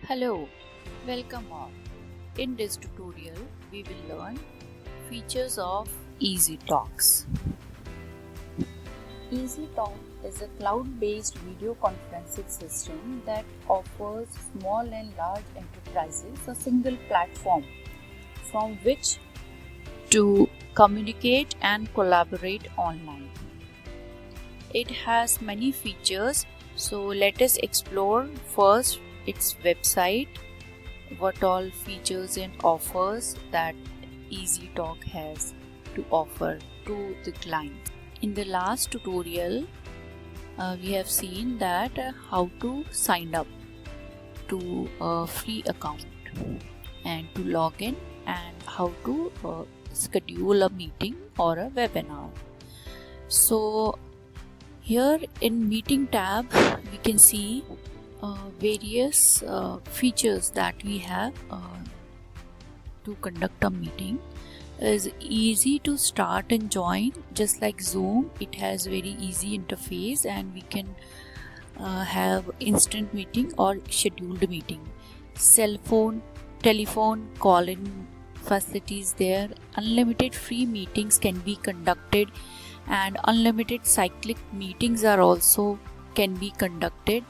Hello, welcome all. In this tutorial, we will learn features of EasyTalks. EasyTalk is a cloud-based video conferencing system that offers small and large enterprises a single platform from which to communicate and collaborate online. It has many features, so let us explore first its website, what all features and offers that EasyTalk has to offer to the client. In the last tutorial, we have seen that how to sign up to a free account and to log in, and how to schedule a meeting or a webinar. So here in meeting tab, we can see various features that we have to conduct a meeting. Is easy to start and join, just like Zoom. It has very easy interface, and we can have instant meeting or scheduled meeting. Cell phone, telephone, call-in facilities there. Unlimited free meetings can be conducted, and unlimited cyclic meetings are also can be conducted.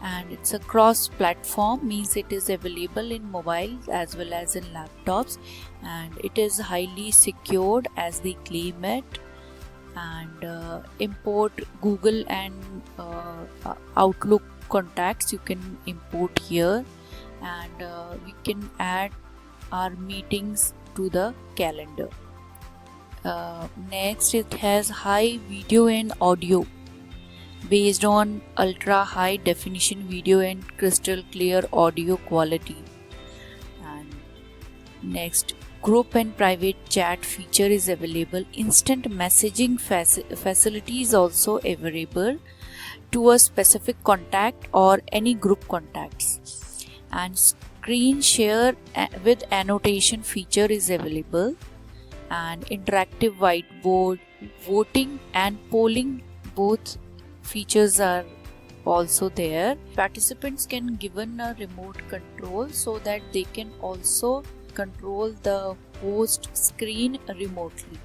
And it's a cross platform, means it is available in mobiles as well as in laptops, and it is highly secured as they claim it. And import Google and Outlook contacts you can import here, and we can add our meetings to the calendar. Next, it has high video and audio based on ultra high definition video and crystal clear audio quality. And next, group and private chat feature is available. Instant messaging facility is also available to a specific contact or any group contacts. And screen share with annotation feature is available. And interactive whiteboard, voting and polling, both features are also there. Participants can given a remote control so that they can also control the host screen remotely.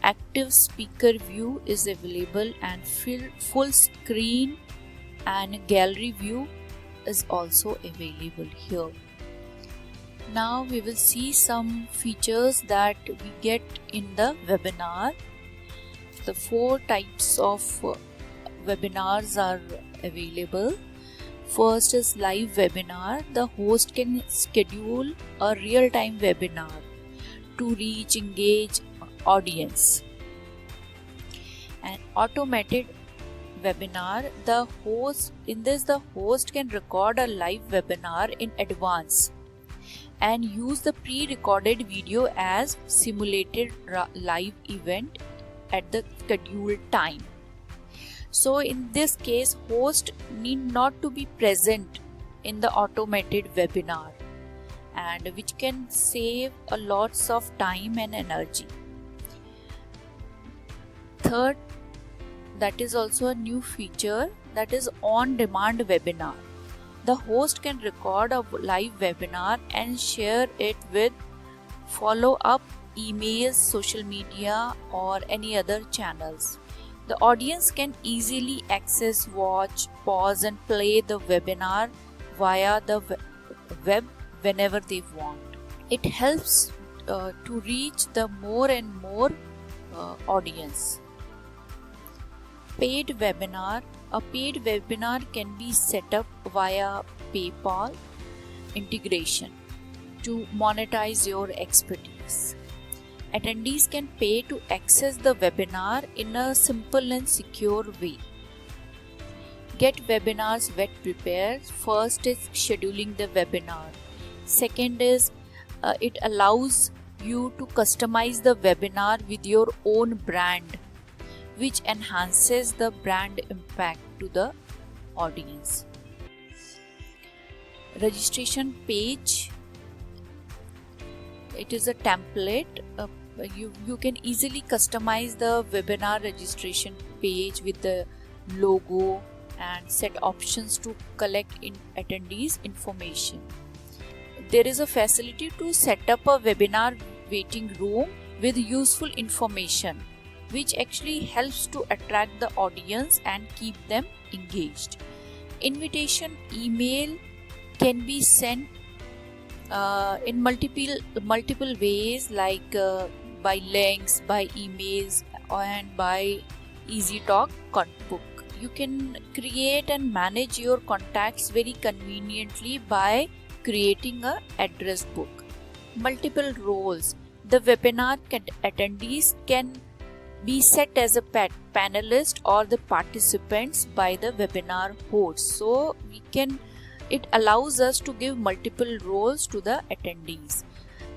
Active speaker view is available, and full screen and gallery view is also available here. Now we will see some features that we get in the webinar. The 4 types of webinars are available. First is live webinar. The host can schedule a real-time webinar to reach engage audience. An automated webinar, the host can record a live webinar in advance and use the pre-recorded video as simulated live event at the scheduled time. So in this case, host need not to be present in the automated webinar, and which can save a lots of time and energy. Third, that is also a new feature, that is on-demand webinar. The host can record a live webinar and share it with follow-up emails, social media, or any other channels. The audience can easily access, watch, pause, and play the webinar via the web whenever they want. It helps to reach the more and more audience. Paid webinar. A paid webinar can be set up via PayPal integration to monetize your expertise. Attendees can pay to access the webinar in a simple and secure way. Get webinars well prepared. First is scheduling the webinar. Second is it allows you to customize the webinar with your own brand, which enhances the brand impact to the audience. Registration page. It is a template. You can easily customize the webinar registration page with the logo, and set options to collect attendees information. There is a facility to set up a webinar waiting room with useful information, which actually helps to attract the audience and keep them engaged. Invitation email can be sent in multiple ways, like by links, by emails, and by EasyTalk book. You can create and manage your contacts very conveniently by creating an address book. Multiple roles. The webinar attendees can be set as a panelist or the participants by the webinar host. So it allows us to give multiple roles to the attendees,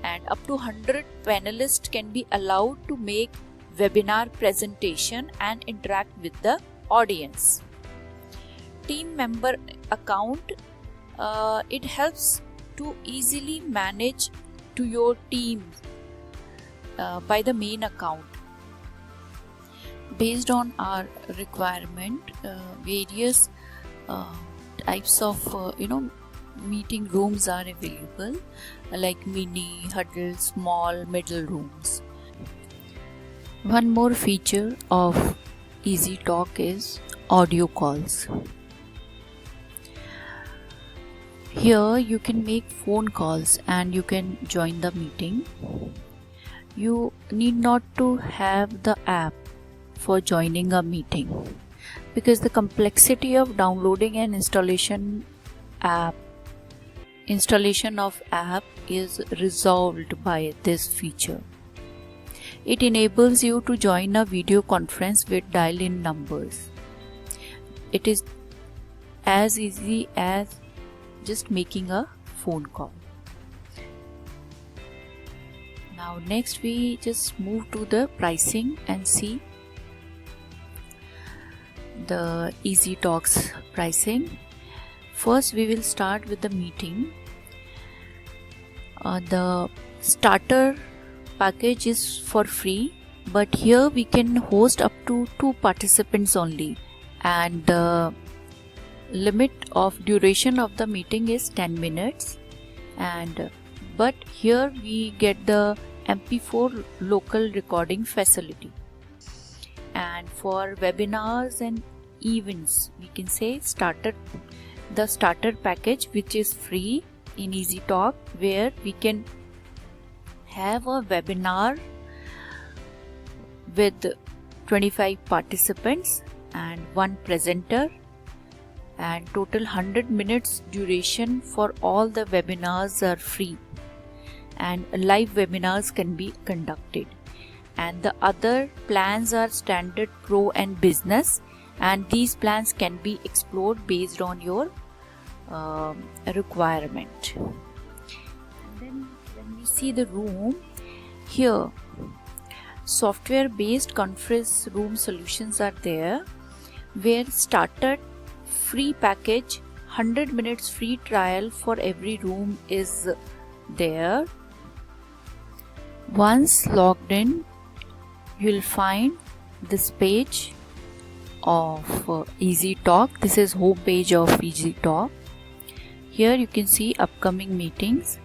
and up to 100 panelists can be allowed to make webinar presentation and interact with the audience. Team member account, it helps to easily manage to your team by the main account. Based on our requirement, various types of meeting rooms are available, like mini, huddle, small, middle rooms. One more feature of EasyTalk is audio calls. Here you can make phone calls and you can join the meeting. You need not to have the app for joining a meeting, because the complexity of downloading and installation of app is resolved by this feature. It enables you to join a video conference with dial-in numbers. It is as easy as just making a phone call. Now next we just move to the pricing and see the EasyTalk's pricing. First we will start with the meeting. The starter package is for free, but here we can host up to 2 participants only, and the limit of duration of the meeting is 10 minutes. But here we get the MP4 local recording facility. And for webinars and events, we can say the starter package, which is free in EasyTalk, where we can have a webinar with 25 participants and 1 presenter, and total 100 minutes duration for all the webinars are free, and live webinars can be conducted. And the other plans are standard, pro and business, and these plans can be explored based on your requirement. And then when we see the room, here software based conference room solutions are there, where starter free package 100 minutes free trial for every room is there. Once logged in, you will find this page of EasyTalk. This is home page of EasyTalk. Here you can see upcoming meetings,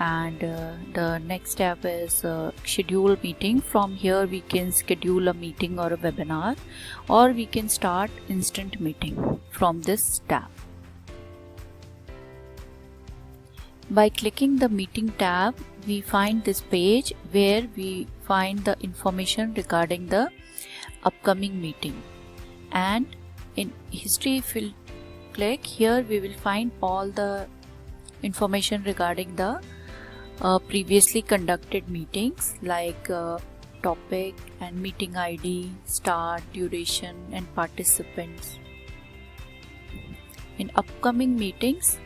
and the next tab is schedule meeting. From here we can schedule a meeting or a webinar, or we can start instant meeting from this tab. By clicking the meeting tab, we find this page where we find the information regarding the upcoming meeting. And in history, if we'll click here, we will find all the information regarding the previously conducted meetings, like topic and meeting ID, start, duration and participants. In upcoming meetings,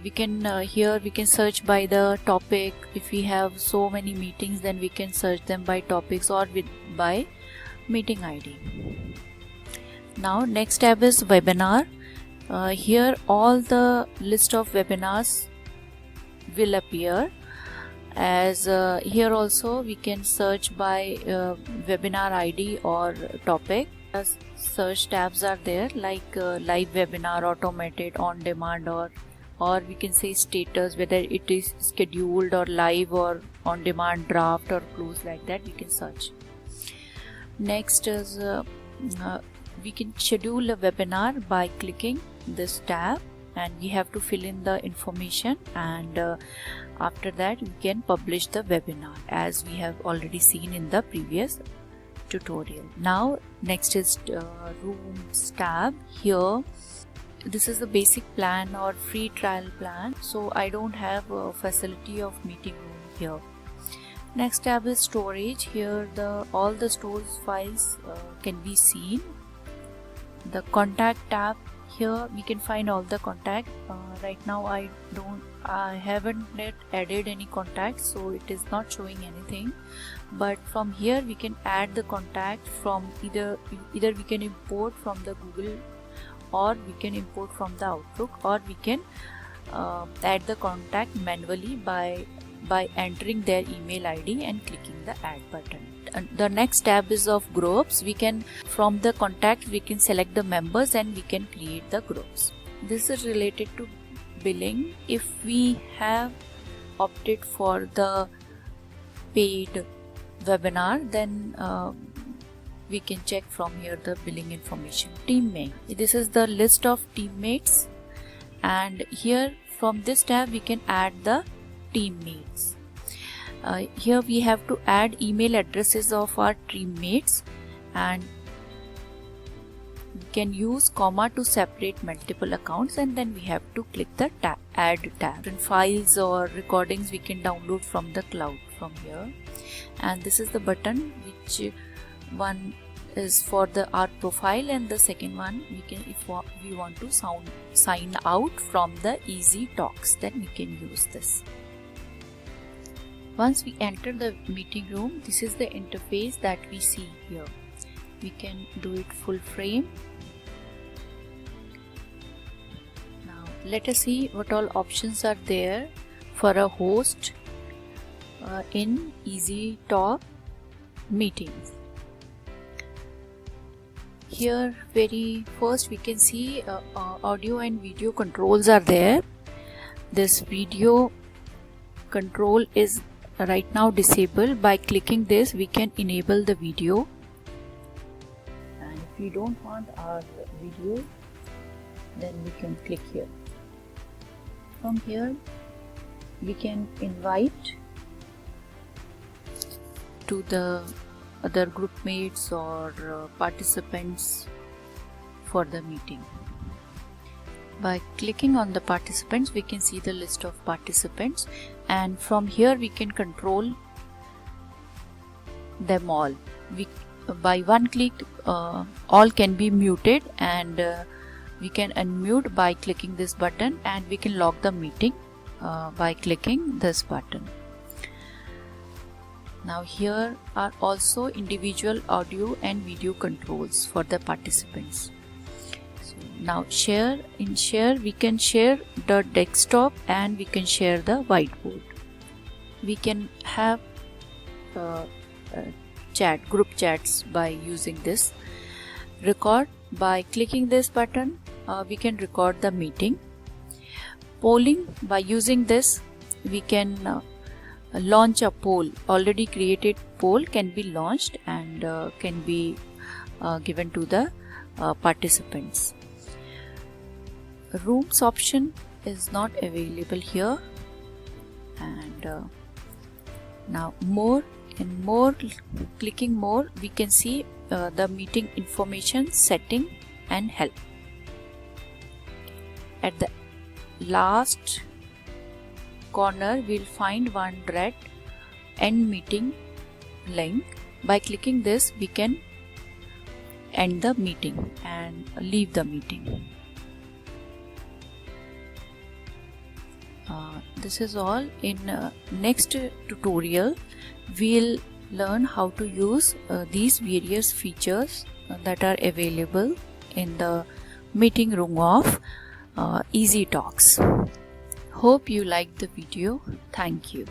we can search by the topic. If we have so many meetings, then we can search them by topics or by meeting ID. Now next tab is webinar. Here all the list of webinars will appear, as here also we can search by webinar ID or topic. search tabs are there, like live webinar, automated, on demand, or we can say status, whether it is scheduled or live or on demand, draft or close, like that we can search. Next is we can schedule a webinar by clicking this tab, and we have to fill in the information, and after that we can publish the webinar, as we have already seen in the previous tutorial. Now next is rooms tab. Here this is the basic plan or free trial plan, so I don't have a facility of meeting room here. Next tab is storage. Here all the stores files can be seen. The contact tab, here we can find all the contact. Right now I haven't yet added any contacts, so it is not showing anything, but from here we can add the contact from either we can import from the Google, or we can import from the Outlook, or we can add the contact manually by entering their email ID and clicking the add button. And the next tab is of groups. We can, from the contact, we can select the members and we can create the groups. This is related to billing. If we have opted for the paid webinar, then we can check from here the billing information. Teammate. This is the list of teammates, and here from this tab we can add the teammates. Here we have to add email addresses of our teammates, and we can use comma to separate multiple accounts, and then we have to click the add tab. And files or recordings we can download from the cloud from here, and this is the button which one is for our profile, and the second one we can, if we want to sign out from the Easy Talks, then we can use this. Once we enter the meeting room, this is the interface that we see here. We can do it full frame. Now let us see what all options are there for a host in Easy Talk meetings. Here very first we can see audio and video controls are there. This video control is right now disabled. By clicking this we can enable the video, and if we don't want our video, then we can click here. From here we can invite to the other group mates or participants for the meeting. By clicking on the participants, we can see the list of participants, and from here we can control them all. By one click all can be muted, and we can unmute by clicking this button, and we can lock the meeting by clicking this button. Now here are also individual audio and video controls for the participants. Now in share we can share the desktop, and we can share the whiteboard. We can have group chats by using this. Record, by clicking this button we can record the meeting. Polling, by using this we can launch a poll. Already created poll can be launched and can be given to the participants. Rooms option is not available here, and now clicking more we can see the meeting information, setting and help. At the last corner we'll find one red end meeting link. By clicking this we can end the meeting and leave the meeting. This is all. In next tutorial we'll learn how to use these various features that are available in the meeting room of Easy Talks. Hope you liked the video. Thank you.